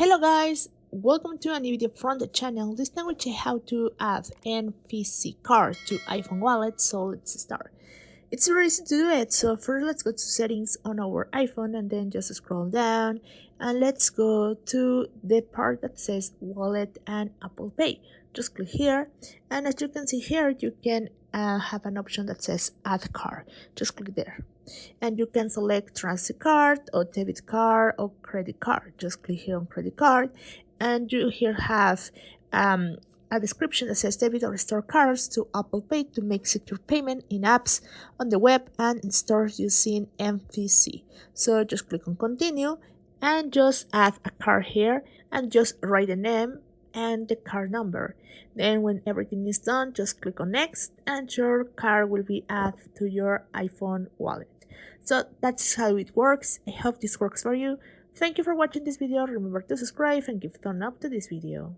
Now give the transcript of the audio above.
Hello guys, welcome to a new video from the channel. This time we'll check how to add NFC card to iPhone wallet. So let's start. It's very easy to do it. So first let's go to settings on our iPhone and then just scroll down and let's go to the part that says wallet and Apple Pay. Just click here, and as you can see here you can have an option that says add card. Just click there and you can select transit card or debit card or credit card. Just click here on credit card and you here have a description that says debit or store cards to Apple Pay to make secure payment in apps, on the web, and in stores using NFC. So just click on continue and just add a card here and just write the name and the card number. Then when everything is done, just click on next and your card will be added to your iPhone wallet. So that's how it works. I hope this works for you. Thank you for watching this video. Remember to subscribe and give a thumbs up to this video.